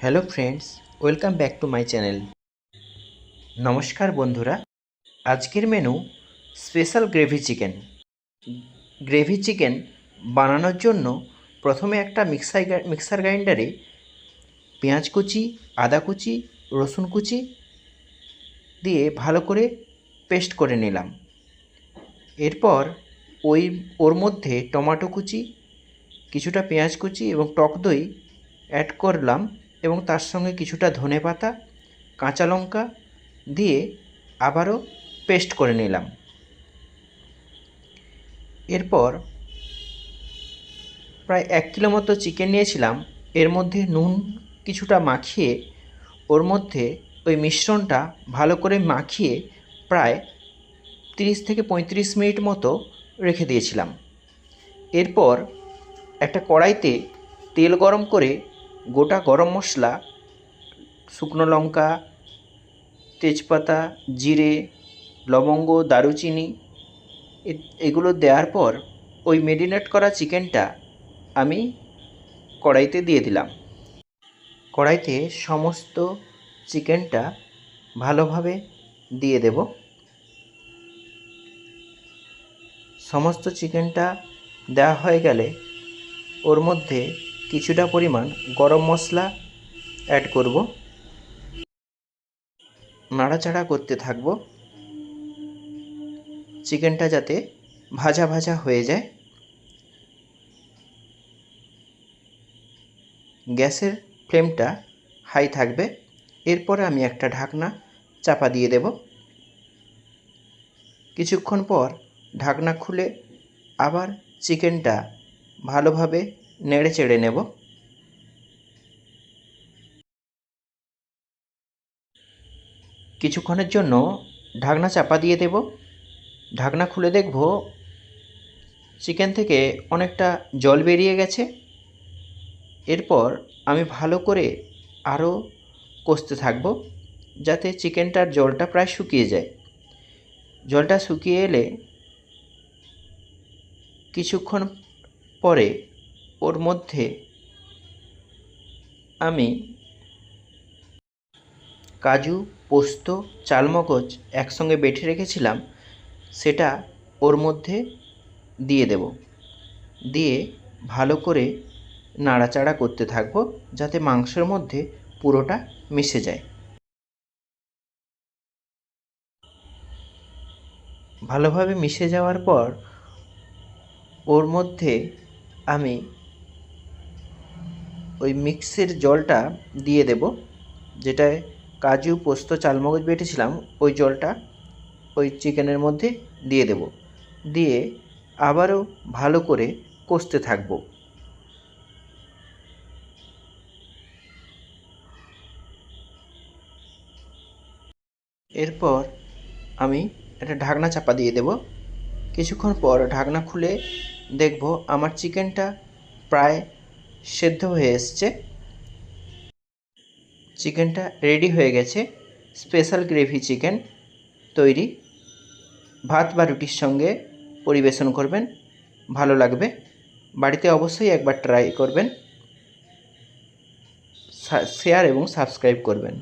Hello friends, welcome back to my channel. নমস্কার বন্ধুরা, আজকের মেনু স্পেশাল গ্রেভি চিকেন বানানোর জন্য প্রথমে একটা মিক্সার গ্রাইন্ডারে পেঁয়াজ কুচি, আদা কুচি, রসুন কুচি দিয়ে ভালো করে পেস্ট করে নিলাম। এরপর ওর মধ্যে টমেটো কুচি, কিছুটা পেঁয়াজ কুচি এবং টক দই অ্যাড করলাম এবং তার সঙ্গে কিছুটা ধনেপাতা, কাঁচা লঙ্কা দিয়ে আবারও পেস্ট করে নিলাম। এরপর প্রায় 1 কিলো মতো চিকেন নিয়েছিলাম। এর মধ্যে নুন কিছুটা মাখিয়ে ওর মধ্যে ওই মিশ্রণটা ভালো করে মাখিয়ে প্রায় 30 থেকে 35 মিনিট মতো রেখে দিয়েছিলাম। এরপর একটা কড়াইতে তেল গরম করে গোটা গরম মশলা, শুকনো লঙ্কা, তেজপাতা, জিরে, লবঙ্গ, দারুচিনি এগুলো দেওয়ার পর ওই মেরিনেট করা চিকেনটা আমি কড়াইতে দিয়ে দিলাম। কড়াইতে সমস্ত চিকেনটা ভালোভাবে দিয়ে দেব। সমস্ত চিকেনটা দেওয়া হয়ে গেলে ওর মধ্যে কিছুটা পরিমাণ গরম মশলা অ্যাড করব। নাড়াচাড়া করতে থাকব চিকেনটা যাতে ভাজা ভাজা হয়ে যায়। গ্যাসের ফ্লেমটা হাই থাকবে। এরপরে আমি একটা ঢাকনা চাপা দিয়ে দেব। কিছুক্ষণ পর ঢাকনা খুলে আবার চিকেনটা ভালোভাবে নেড়ে চেড়ে নেব। কিছুক্ষণের জন্য ঢাকনা চাপা দিয়ে দেব। ঢাকনা খুলে দেখব চিকেন থেকে অনেকটা জল বেরিয়ে গেছে। এরপর আমি ভালো করে আরও কষতে থাকব যাতে চিকেনটার জলটা প্রায় শুকিয়ে যায়। জলটা শুকিয়ে এলে কিছুক্ষণ পরে ওর মধ্যে আমি কাজু, পোস্ত, চালমগজ একসঙ্গে বেটে রেখেছিলাম, সেটা ওর মধ্যে দিয়ে দেব। দিয়ে ভালো করে নাড়াচাড়া করতে থাকব যাতে মাংসের মধ্যে পুরোটা মিশে যায়। ভালোভাবে মিশে যাওয়ার পর ওর মধ্যে আমি ওই মিক্সের জলটা দিয়ে দেব, যেটায় কাজু, পোস্ত, চালমগজ বেটেছিলাম। ওই জলটা ওই চিকেনের মধ্যে দিয়ে দেব। দিয়ে আবারও ভালো করে কষতে থাকব। এরপর আমি একটা ঢাকনা চাপা দিয়ে দেব। কিছুক্ষণ পর ঢাকনা খুলে দেখব আমার চিকেনটা প্রায় সেদ্ধ হয়ে এসছে। চিকেনটা রেডি হয়ে গেছে। স্পেশাল গ্রেভি চিকেন তৈরি। ভাত বা রুটির সঙ্গে পরিবেশন করবেন, ভালো লাগবে। বাড়িতে অবশ্যই একবার ট্রাই করবেন। শেয়ার এবং সাবস্ক্রাইব করবেন।